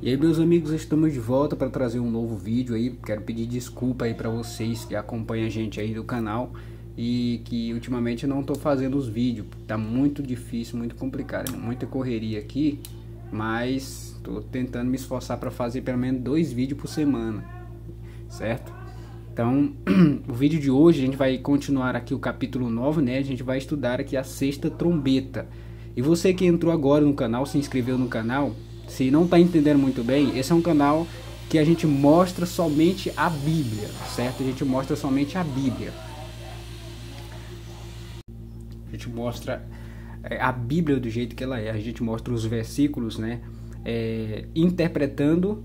E aí, meus amigos, estamos de volta para trazer um novo vídeo aí. Quero pedir desculpa aí para vocês que acompanham a gente aí do canal e que ultimamente eu não estou fazendo os vídeos. Tá muito difícil, muito complicado, muita correria aqui, mas estou tentando me esforçar para fazer pelo menos 2 vídeos por semana, certo? Então, o vídeo de hoje a gente vai continuar aqui o capítulo 9, né? A gente vai estudar aqui a sexta trombeta. E você que entrou agora no canal, se inscreveu no canal, se não está entendendo muito bem, esse é um canal que a gente mostra somente a Bíblia, certo? A gente mostra somente a Bíblia. A gente mostra a Bíblia do jeito que ela é. A gente mostra os versículos, né? Interpretando,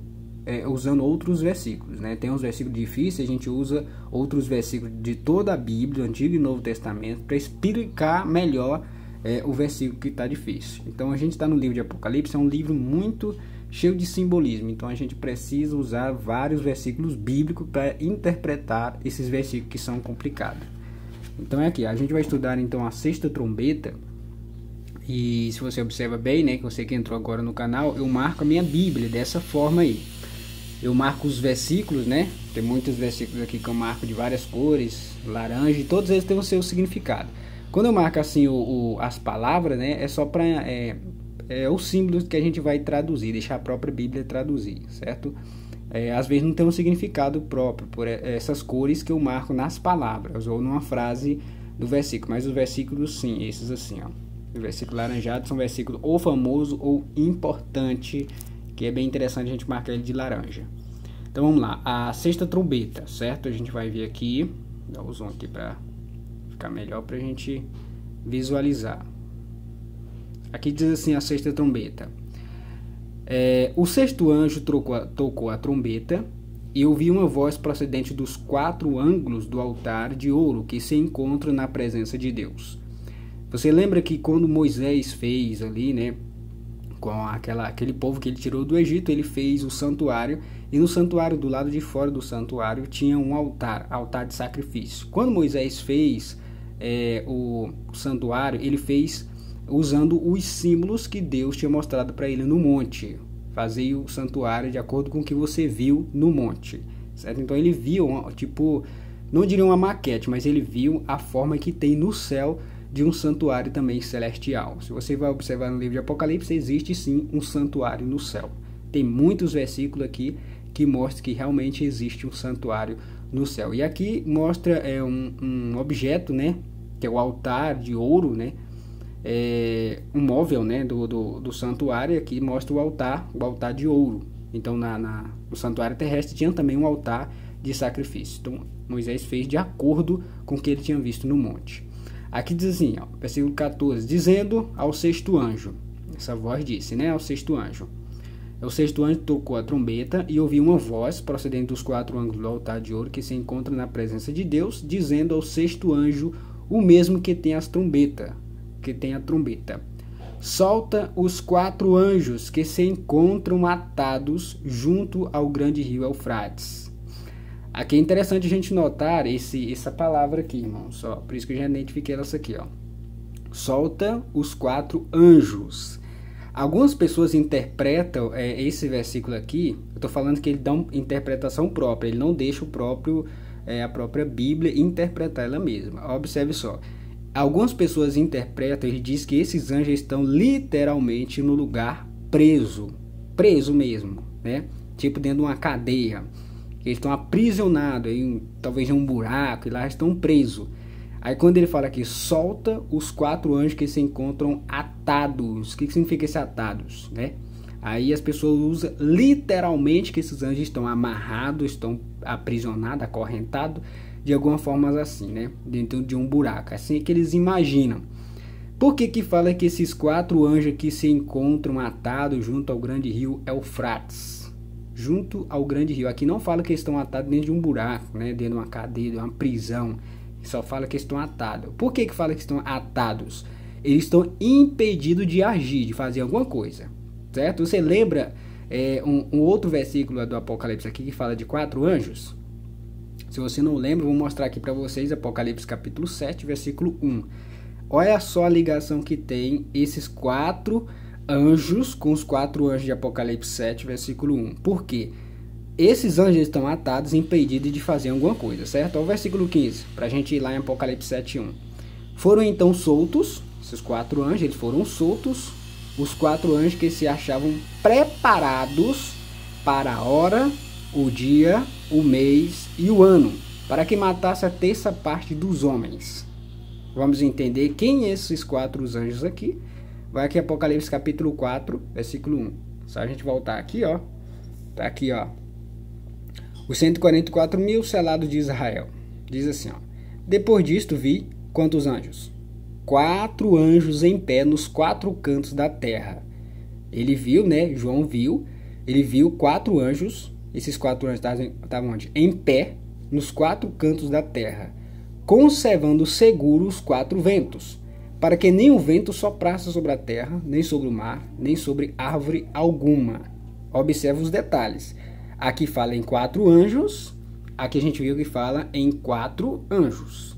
usando outros versículos, né? Tem uns versículos difíceis, a gente usa outros versículos de toda a Bíblia, Antigo e Novo Testamento, para explicar melhor o versículo que está difícil. Então a gente está no livro de Apocalipse, é um livro muito cheio de simbolismo, então a gente precisa usar vários versículos bíblicos para interpretar esses versículos que são complicados. Então é aqui, a gente vai estudar então a sexta trombeta. E se você observa bem, né, que você que entrou agora no canal, eu marco a minha Bíblia dessa forma aí. Eu marco os versículos, né? Tem muitos versículos aqui que eu marco de várias cores, laranja, e todos eles têm o seu significado. Quando eu marco assim as palavras, né, é só para o símbolo que a gente vai traduzir, deixar a própria Bíblia traduzir, certo? Às vezes não tem um significado próprio por essas cores que eu marco nas palavras ou numa frase do versículo, mas os versículos sim, esses assim, ó. Os versículos laranjados são versículos ou famoso ou importante, que é bem interessante a gente marcar ele de laranja. Então vamos lá, a sexta trombeta, certo? A gente vai ver aqui, dá o zoom aqui para ficar melhor para a gente visualizar. Aqui diz assim a sexta trombeta. O sexto anjo tocou a trombeta e eu vi uma voz procedente dos 4 ângulos do altar de ouro que se encontra na presença de Deus. Você lembra que quando Moisés fez ali, né, com aquele povo que ele tirou do Egito, ele fez o santuário, e no santuário, do lado de fora do santuário, tinha um altar de sacrifício. Quando Moisés fez o santuário, ele fez usando os símbolos que Deus tinha mostrado para ele no monte. Fazia o santuário de acordo com o que você viu no monte, certo? Então ele viu, tipo, não diria uma maquete, mas ele viu a forma que tem no céu de um santuário também celestial. Se você vai observar no livro de Apocalipse, existe sim um santuário no céu. Tem muitos versículos aqui que mostram que realmente existe um santuário no céu. E aqui mostra um objeto, né, que é o altar de ouro, né, um móvel, né, do santuário. Aqui mostra o altar de ouro. Então no santuário terrestre tinha também um altar de sacrifício. Então Moisés fez de acordo com o que ele tinha visto no monte. Aqui diz assim, ó, versículo 14, dizendo ao sexto anjo, essa voz disse, né, ao sexto anjo. O sexto anjo tocou a trombeta e ouvi uma voz procedente dos 4 ângulos do altar de ouro que se encontra na presença de Deus, dizendo ao sexto anjo, o mesmo que tem a trombeta. Solta os 4 anjos que se encontram atados junto ao grande rio Eufrates. Aqui é interessante a gente notar essa palavra aqui, irmãos. Ó, por isso que eu já identifiquei essa aqui, ó. Solta os 4 anjos. Algumas pessoas interpretam esse versículo aqui. Eu estou falando que ele dá uma interpretação própria. Ele não deixa a própria Bíblia interpretar ela mesma. Observe só. Algumas pessoas interpretam e dizem que esses anjos estão literalmente no lugar preso mesmo, né? Tipo dentro de uma cadeia. Eles estão aprisionados, talvez em um buraco, e lá estão presos. Aí quando ele fala aqui, solta os 4 anjos que se encontram atados. O que significa esse atados, né? Aí as pessoas usam literalmente que esses anjos estão amarrados, estão aprisionados, acorrentados, de alguma forma assim, né? Dentro de um buraco. Assim é que eles imaginam. Por que fala que esses 4 anjos que se encontram atados junto ao grande rio Eufrates? Junto ao grande rio. Aqui não fala que eles estão atados dentro de um buraco, né? Dentro de uma cadeia, de uma prisão. Só fala que estão atados. Por que fala que estão atados? Eles estão impedidos de agir, de fazer alguma coisa, certo? Você lembra um outro versículo do Apocalipse aqui que fala de 4 anjos? Se você não lembra, vou mostrar aqui para vocês Apocalipse capítulo 7, versículo 1. Olha só a ligação que tem esses 4 anjos com os 4 anjos de Apocalipse 7, versículo 1. Por quê? Esses anjos estão atados, impedidos de fazer alguma coisa, certo? Olha o versículo 15, para a gente ir lá em Apocalipse 7, 1. Foram então soltos, esses 4 anjos, eles foram soltos, os 4 anjos que se achavam preparados para a hora, o dia, o mês e o ano, para que matasse a terça parte dos homens. Vamos entender quem esses 4 anjos aqui. Vai aqui Apocalipse capítulo 4, versículo 1. Só a gente voltar aqui, ó. Tá aqui, ó. Os 144 mil selados de Israel. Diz assim, ó. Depois disto vi quantos anjos? 4 anjos em pé nos 4 cantos da terra. Ele viu, né? João viu. Ele viu 4 anjos. Esses 4 anjos estavam onde? Em pé nos 4 cantos da terra, conservando seguros os 4 ventos, para que nem o vento soprasse sobre a terra, nem sobre o mar, nem sobre árvore alguma. Observe os detalhes. Aqui fala em 4 anjos, aqui a gente viu que fala em 4 anjos.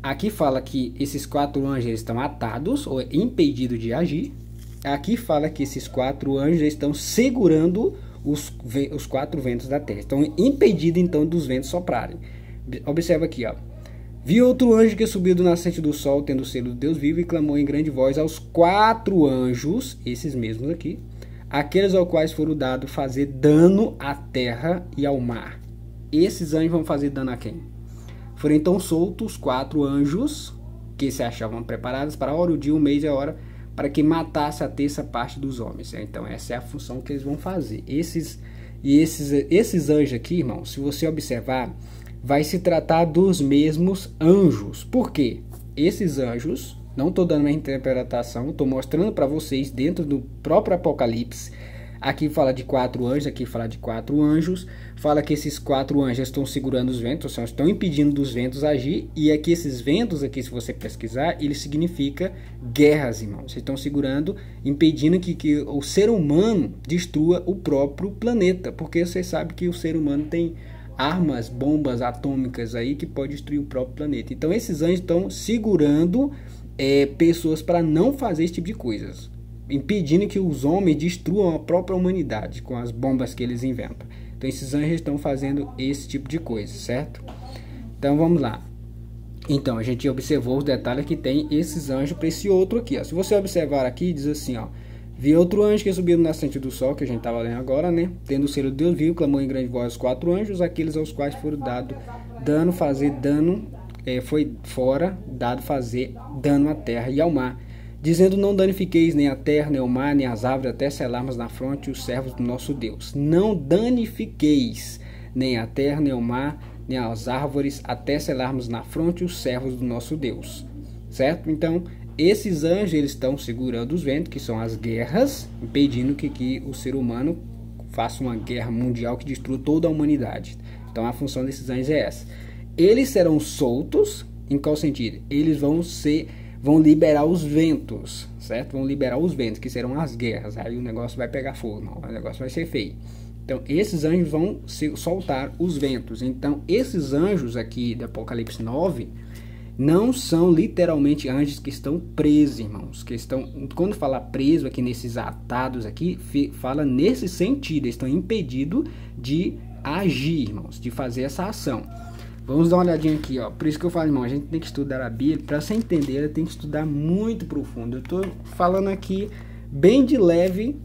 Aqui fala que esses 4 anjos estão atados ou impedidos de agir. Aqui fala que esses 4 anjos estão segurando os 4 ventos da terra. Estão impedidos então dos ventos soprarem. Observa aqui, ó. Vi outro anjo que subiu do nascente do sol, tendo o selo do Deus vivo, e clamou em grande voz aos 4 anjos, esses mesmos aqui, aqueles aos quais foram dados fazer dano à terra e ao mar. Esses anjos vão fazer dano a quem? Foram então soltos 4 anjos que se achavam preparados para a hora, o dia, o mês e a hora, para que matasse a terça parte dos homens. Então essa é a função que eles vão fazer. Esses anjos aqui, irmão, se você observar, vai se tratar dos mesmos anjos. Por quê? Esses anjos, não estou dando uma interpretação, estou mostrando para vocês dentro do próprio Apocalipse. Aqui fala de 4 anjos, aqui fala de 4 anjos. Fala que esses 4 anjos estão segurando os ventos, ou seja, estão impedindo dos ventos agir. E aqui esses ventos, aqui, se você pesquisar, ele significa guerras, irmãos. Eles estão segurando, impedindo que o ser humano destrua o próprio planeta. Porque você sabe que o ser humano tem armas, bombas atômicas aí que pode destruir o próprio planeta. Então esses anjos estão segurando pessoas para não fazer esse tipo de coisas, impedindo que os homens destruam a própria humanidade com as bombas que eles inventam. Então esses anjos estão fazendo esse tipo de coisa, certo? Então vamos lá. Então a gente observou os detalhes que tem esses anjos para esse outro aqui, ó. Se você observar aqui, diz assim, ó. Vi outro anjo que subiu do nascente do sol, que a gente estava lendo agora, né? Tendo o selo de Deus vivo, clamou em grande voz os 4 anjos, aqueles aos quais foram dado dano, fazer dano, foi fora, dado fazer dano à terra e ao mar, dizendo: não danifiqueis nem a terra, nem o mar, nem as árvores, até selarmos na fronte os servos do nosso Deus. Não danifiqueis nem a terra, nem o mar, nem as árvores, até selarmos na fronte os servos do nosso Deus. Certo? Então, esses anjos, eles estão segurando os ventos, que são as guerras, impedindo que o ser humano faça uma guerra mundial que destrua toda a humanidade. Então a função desses anjos é essa. Eles serão soltos, em qual sentido? Eles vão liberar os ventos, certo? Vão liberar os ventos, que serão as guerras. Aí o negócio vai pegar fogo, não, o negócio vai ser feio. Então esses anjos vão soltar os ventos. Então esses anjos aqui do Apocalipse 9... não são literalmente anjos que estão presos, irmãos. Que estão, quando fala preso aqui nesses atados aqui, fala nesse sentido. Eles estão impedidos de agir, irmãos, de fazer essa ação. Vamos dar uma olhadinha aqui, ó. Por isso que eu falo, irmão, a gente tem que estudar a Bíblia. Para você entender, ela tem que estudar muito profundo. Eu estou falando aqui bem de leve.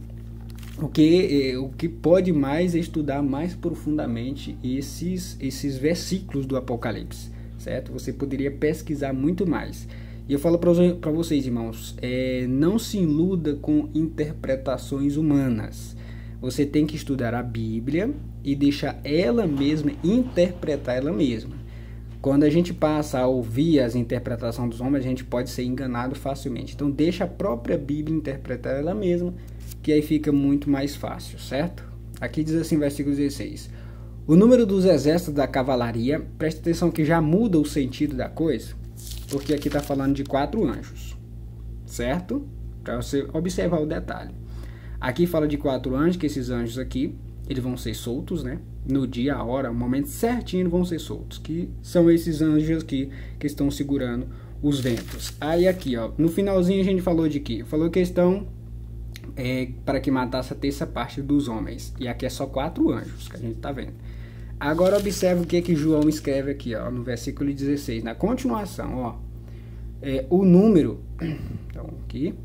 O que pode mais é estudar mais profundamente esses versículos do Apocalipse. Certo? Você poderia pesquisar muito mais. E eu falo para vocês, irmãos, não se iluda com interpretações humanas. Você tem que estudar a Bíblia e deixar ela mesma interpretar ela mesma. Quando a gente passa a ouvir as interpretações dos homens, a gente pode ser enganado facilmente. Então deixa a própria Bíblia interpretar ela mesma, que aí fica muito mais fácil, certo? Aqui diz assim, versículo 16. O número dos exércitos da cavalaria, presta atenção que já muda o sentido da coisa, porque aqui está falando de 4 anjos, certo? Para você observar o detalhe. Aqui fala de 4 anjos, que esses anjos aqui, eles vão ser soltos, né? No dia, a hora, o momento certinho vão ser soltos, que são esses anjos aqui que estão segurando os ventos. Aí aqui, ó, no finalzinho a gente falou de quê? Falou que estão para que matasse a terça parte dos homens. E aqui é só 4 anjos que a gente está vendo. Agora observe o que João escreve aqui, ó, no versículo 16, na continuação, ó. O número, então aqui,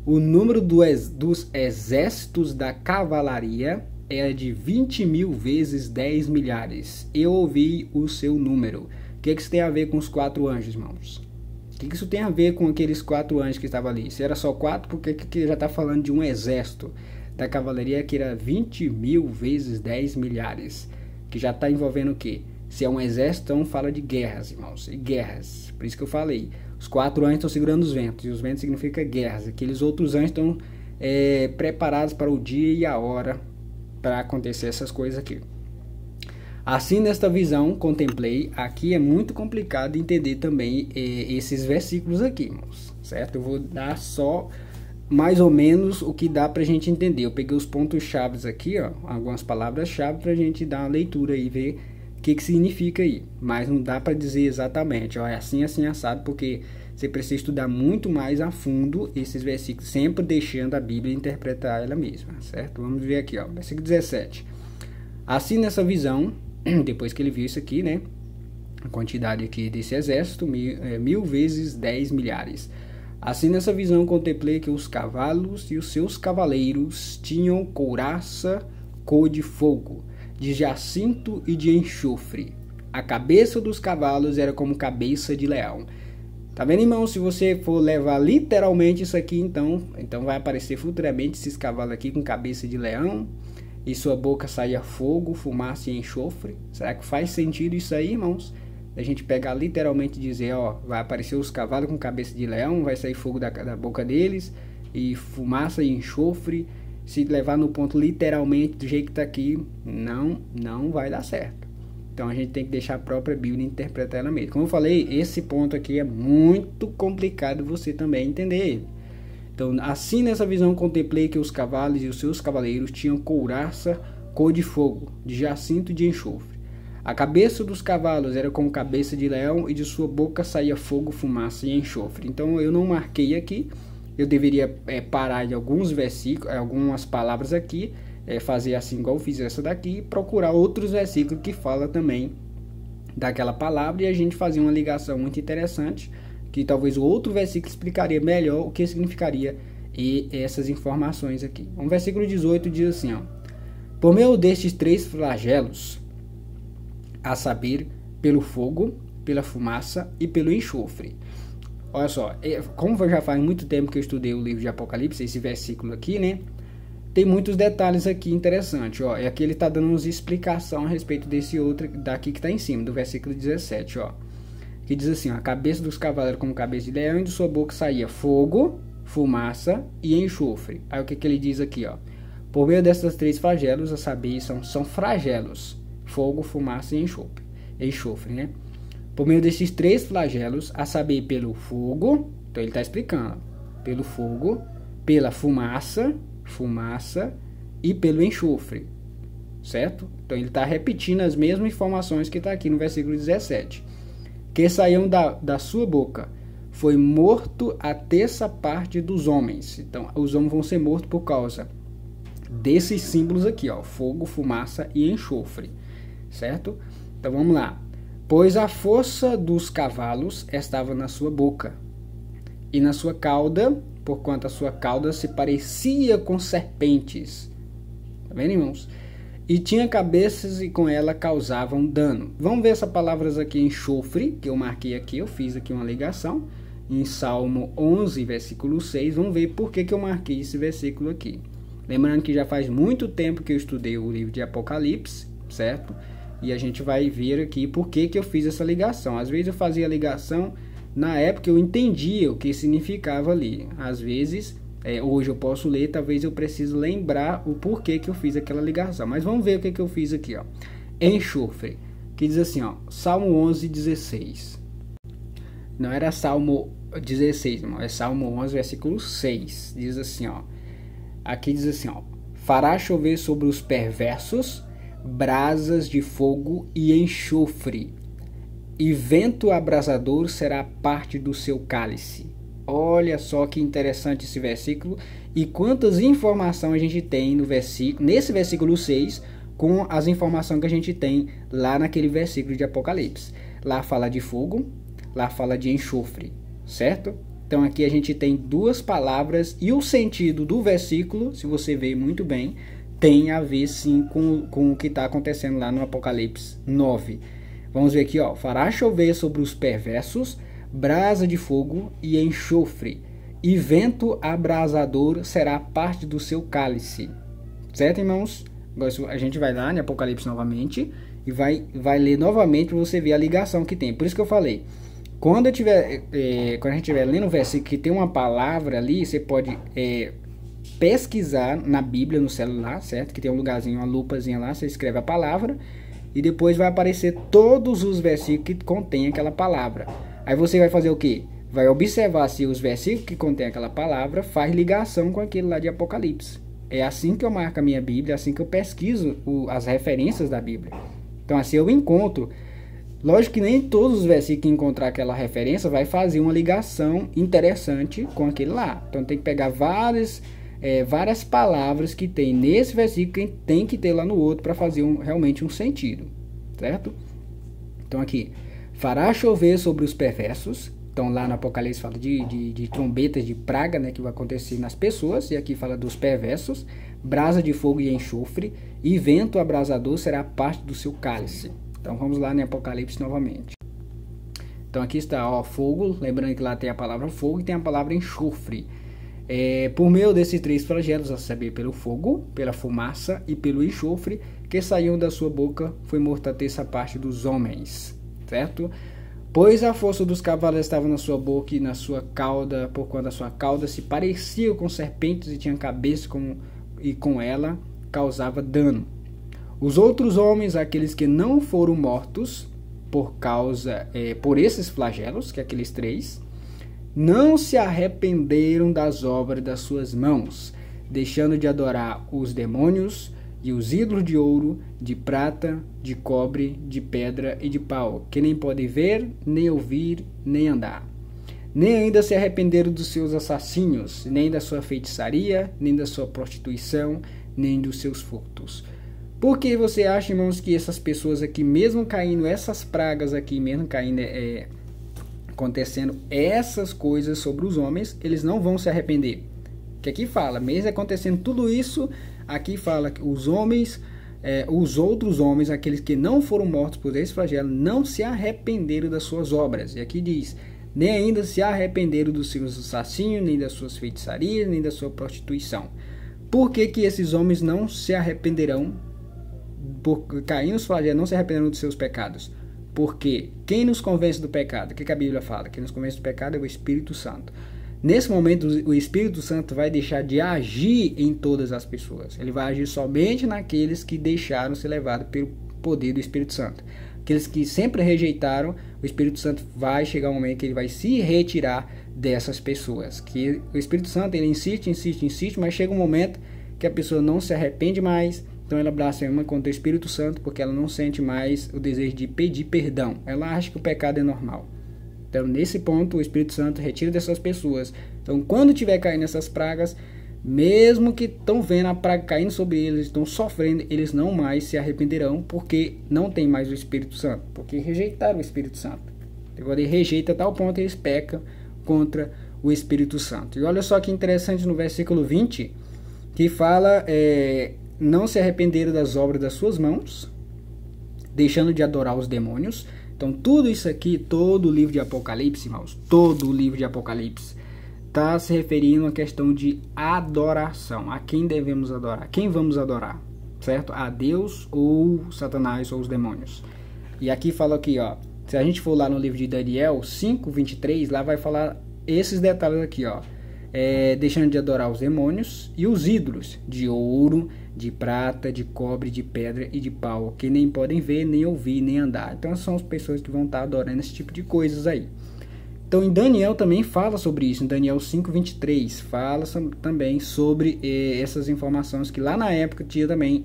o número dos exércitos da cavalaria é de 20.000 vezes 10 milhares. Eu ouvi o seu número. O que isso tem a ver com os 4 anjos, irmãos? O que isso tem a ver com aqueles 4 anjos que estavam ali? Se era só 4, por que já está falando de um exército da cavalaria que era 20.000 vezes 10 milhares? Que já está envolvendo o quê? Se é um exército, então fala de guerras, irmãos. E guerras. Por isso que eu falei. Os 4 anjos estão segurando os ventos. E os ventos significa guerras. Aqueles outros anjos estão preparados para o dia e a hora para acontecer essas coisas aqui. Assim, nesta visão, contemplei. Aqui é muito complicado entender também esses versículos aqui, irmãos. Certo? Eu vou dar só mais ou menos o que dá para a gente entender. Eu peguei os pontos chaves aqui, ó, algumas palavras-chave para a gente dar uma leitura e ver o que significa aí. Mas não dá para dizer exatamente, ó, é assim, assim, assado, porque você precisa estudar muito mais a fundo esses versículos, sempre deixando a Bíblia interpretar ela mesma, certo? Vamos ver aqui, ó, versículo 17. Assim, nessa visão, depois que ele viu isso aqui, né, a quantidade aqui desse exército, 1.000 vezes 10 milhares. Assim, nessa visão, contemplei que os cavalos e os seus cavaleiros tinham couraça cor de fogo, de jacinto e de enxofre. A cabeça dos cavalos era como cabeça de leão. Tá vendo, irmão? Se você for levar literalmente isso aqui, então vai aparecer futuramente esses cavalos aqui com cabeça de leão, e sua boca saía fogo, fumaça e enxofre. Será que faz sentido isso aí, irmãos? A gente pegar literalmente e dizer, ó, vai aparecer os cavalos com cabeça de leão, vai sair fogo da boca deles, e fumaça e enxofre. Se levar no ponto literalmente do jeito que está aqui, não vai dar certo. Então a gente tem que deixar a própria Bíblia interpretar ela mesmo. Como eu falei, esse ponto aqui é muito complicado você também entender. Então, assim, nessa visão, contemplei que os cavalos e os seus cavaleiros tinham couraça cor de fogo, de jacinto e de enxofre. A cabeça dos cavalos era como cabeça de leão, e de sua boca saía fogo, fumaça e enxofre. Então eu não marquei aqui. Eu deveria parar de alguns versículos, algumas palavras aqui, fazer assim igual eu fiz essa daqui, e procurar outros versículos que fala também daquela palavra, e a gente fazer uma ligação muito interessante, que talvez o outro versículo explicaria melhor o que significaria e essas informações aqui. O versículo 18 diz assim, ó: por meio destes 3 flagelos, a saber, pelo fogo, pela fumaça e pelo enxofre. Olha só, como já faz muito tempo que eu estudei o livro de Apocalipse, esse versículo aqui, né? Tem muitos detalhes aqui interessantes, ó. E aqui ele está dando uma explicação a respeito desse outro daqui que está em cima, do versículo 17, ó. Que diz assim, ó: a cabeça dos cavalos era como cabeça de leão, e de sua boca saía fogo, fumaça e enxofre. Aí o que ele diz aqui, ó: por meio dessas 3 flagelos, a saber, são flagelos, fogo, fumaça e enxofre, né? Por meio desses 3 flagelos, a saber, pelo fogo, então ele está explicando, pelo fogo, pela fumaça e pelo enxofre, certo? Então ele está repetindo as mesmas informações que está aqui no versículo 17, que saíam da sua boca, foi morto a terça parte dos homens. Então os homens vão ser mortos por causa desses símbolos aqui, ó, fogo, fumaça e enxofre, certo? Então vamos lá. Pois a força dos cavalos estava na sua boca, e na sua cauda, porquanto a sua cauda se parecia com serpentes. Tá vendo, irmãos? E tinha cabeças, e com ela causavam dano. Vamos ver essas palavras aqui, enxofre, que eu marquei aqui, eu fiz aqui uma ligação, em Salmo 11, versículo 6, vamos ver por que eu marquei esse versículo aqui. Lembrando que já faz muito tempo que eu estudei o livro de Apocalipse, certo? E a gente vai ver aqui por que eu fiz essa ligação. Às vezes eu fazia a ligação, na época eu entendia o que significava ali. Às vezes, hoje eu posso ler, talvez eu precise lembrar o porquê que eu fiz aquela ligação. Mas vamos ver o que eu fiz aqui, ó. Enxofre, que diz assim, ó, Salmo 11, 16. Não era Salmo 16, irmão, é Salmo 11, versículo 6. Diz assim, ó. Aqui diz assim, ó: fará chover sobre os perversos brasas de fogo e enxofre, e vento abrasador será parte do seu cálice. Olha só que interessante esse versículo e quantas informações a gente tem no nesse versículo 6 com as informações que a gente tem lá naquele versículo de Apocalipse. Lá fala de fogo, lá fala de enxofre, certo? Então aqui a gente tem duas palavras e o sentido do versículo, se você ver muito bem, tem a ver sim com o que está acontecendo lá no Apocalipse 9. Vamos ver aqui, ó, fará chover sobre os perversos brasa de fogo e enxofre, e vento abrasador será parte do seu cálice. Certo, irmãos? Agora a gente vai lá em Apocalipse novamente e vai ler novamente para você ver a ligação que tem. Por isso que eu falei, quando a gente estiver lendo o versículo que tem uma palavra ali, você pode pesquisar na Bíblia, no celular, certo? Que tem um lugarzinho, uma lupazinha lá, você escreve a palavra e depois vai aparecer todos os versículos que contém aquela palavra. Aí você vai fazer o quê? Vai observar se os versículos que contém aquela palavra faz ligação com aquele lá de Apocalipse. É assim que eu marco a minha Bíblia, é assim que eu pesquiso as referências da Bíblia. Então assim eu encontro. Lógico que nem todos os versículos que encontrar aquela referência vai fazer uma ligação interessante com aquele lá. Então tem que pegar várias palavras que tem nesse versículo que tem que ter lá no outro para fazer realmente um sentido. Certo? Então aqui, fará chover sobre os perversos. Então lá no Apocalipse fala de trombetas de praga, né, que vai acontecer nas pessoas. E aqui fala dos perversos. Brasa de fogo e enxofre. E vento abrasador será parte do seu cálice. Então vamos lá no Apocalipse novamente. Então aqui está, ó, fogo. Lembrando que lá tem a palavra fogo e tem a palavra enxofre. Por meio desses três flagelos, a saber, pelo fogo, pela fumaça e pelo enxofre, que saíam da sua boca, foi morta a terça parte dos homens. Certo? Pois a força dos cavalos estava na sua boca e na sua cauda, porquanto a sua cauda se parecia com serpentes e tinha cabeça e com ela causava dano. Os outros homens, aqueles que não foram mortos por esses flagelos, que é aqueles três, não se arrependeram das obras das suas mãos, deixando de adorar os demônios e os ídolos de ouro, de prata, de cobre, de pedra e de pau, que nem podem ver, nem ouvir, nem andar. Nem ainda se arrependeram dos seus assassínios, nem da sua feitiçaria, nem da sua prostituição, nem dos seus furtos. Por que você acha, irmãos, que essas pessoas aqui, mesmo caindo essas pragas aqui, mesmo caindo, acontecendo essas coisas sobre os homens, eles não vão se arrepender? Que aqui fala, mesmo acontecendo tudo isso, aqui fala que os homens, os outros homens, aqueles que não foram mortos por esse flagelo, não se arrependeram das suas obras. E aqui diz, nem ainda se arrependeram dos seus assassínios, nem das suas feitiçarias, nem da sua prostituição. Por que que esses homens não se arrependerão? Por cair nos flagelos, não se arrependerão dos seus pecados? Porque quem nos convence do pecado? O que a Bíblia fala? Quem nos convence do pecado é o Espírito Santo. Nesse momento, o Espírito Santo vai deixar de agir em todas as pessoas. Ele vai agir somente naqueles que deixaram ser levados pelo poder do Espírito Santo. Aqueles que sempre rejeitaram, o Espírito Santo vai chegar um momento que ele vai se retirar dessas pessoas. Que o Espírito Santo, ele insiste, mas chega um momento que a pessoa não se arrepende mais. Então ela blasfema contra o Espírito Santo porque ela não sente mais o desejo de pedir perdão. Ela acha que o pecado é normal. Então nesse ponto o Espírito Santo retira dessas pessoas. Então quando tiver caindo essas pragas, mesmo que estão vendo a praga caindo sobre eles, estão sofrendo, eles não mais se arrependerão porque não tem mais o Espírito Santo. Porque rejeitaram o Espírito Santo. Agora ele rejeita a tal ponto que eles pecam contra o Espírito Santo. E olha só que interessante no versículo 20, que fala... não se arrependeram das obras das suas mãos, deixando de adorar os demônios. Então tudo isso aqui, todo o livro de Apocalipse, irmãos, todo o livro de Apocalipse está se referindo à questão de adoração. A quem devemos adorar? Quem vamos adorar? Certo? A Deus ou Satanás ou os demônios? E aqui fala aqui, ó, se a gente for lá no livro de Daniel 5:23, lá vai falar esses detalhes aqui, ó. Deixando de adorar os demônios e os ídolos de ouro, de prata, de cobre, de pedra e de pau, que nem podem ver, nem ouvir, nem andar. Então são as pessoas que vão estar adorando esse tipo de coisas aí. Então em Daniel também fala sobre isso, em Daniel 5:23 fala também sobre essas informações que lá na época tinha também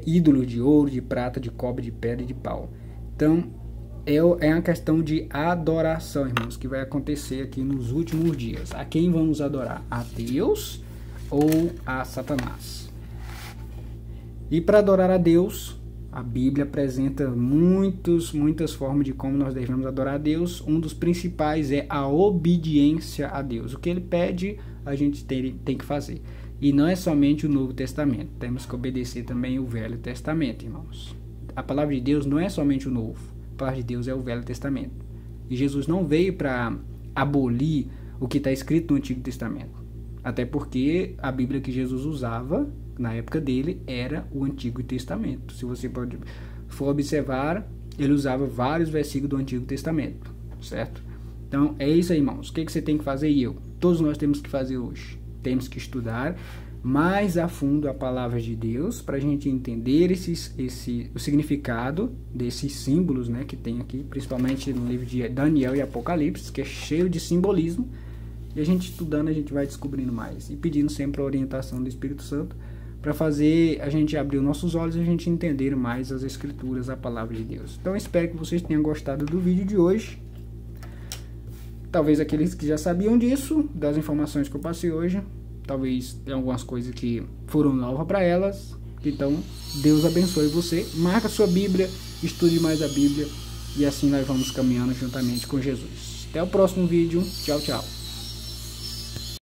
ídolos de ouro, de prata, de cobre, de pedra e de pau. Então é uma questão de adoração, irmãos, que vai acontecer aqui nos últimos dias. A quem vamos adorar? A Deus ou a Satanás? E para adorar a Deus, a Bíblia apresenta muitas formas de como nós devemos adorar a Deus. Um dos principais é a obediência a Deus. O que Ele pede, a gente tem que fazer. E não é somente o Novo Testamento. Temos que obedecer também o Velho Testamento, irmãos. A palavra de Deus não é somente o Novo. A palavra de Deus é o Velho Testamento. E Jesus não veio para abolir o que está escrito no Antigo Testamento. Até porque a Bíblia que Jesus usava na época dele era o Antigo Testamento. Se você for observar, ele usava vários versículos do Antigo Testamento, certo? Então é isso aí, irmãos. O que você tem que fazer? E eu? Todos nós temos que fazer hoje. Temos que estudar mais a fundo a palavra de Deus para a gente entender o significado desses símbolos, né, que tem aqui, principalmente no livro de Daniel e Apocalipse, que é cheio de simbolismo. E a gente estudando, a gente vai descobrindo mais e pedindo sempre a orientação do Espírito Santo para fazer a gente abrir os nossos olhos e a gente entender mais as Escrituras, a palavra de Deus. Então eu espero que vocês tenham gostado do vídeo de hoje. Talvez aqueles que já sabiam disso, das informações que eu passei hoje, talvez tenha algumas coisas que foram novas para elas. Então Deus abençoe você. Marca sua Bíblia, estude mais a Bíblia e assim nós vamos caminhando juntamente com Jesus. Até o próximo vídeo. Tchau, tchau.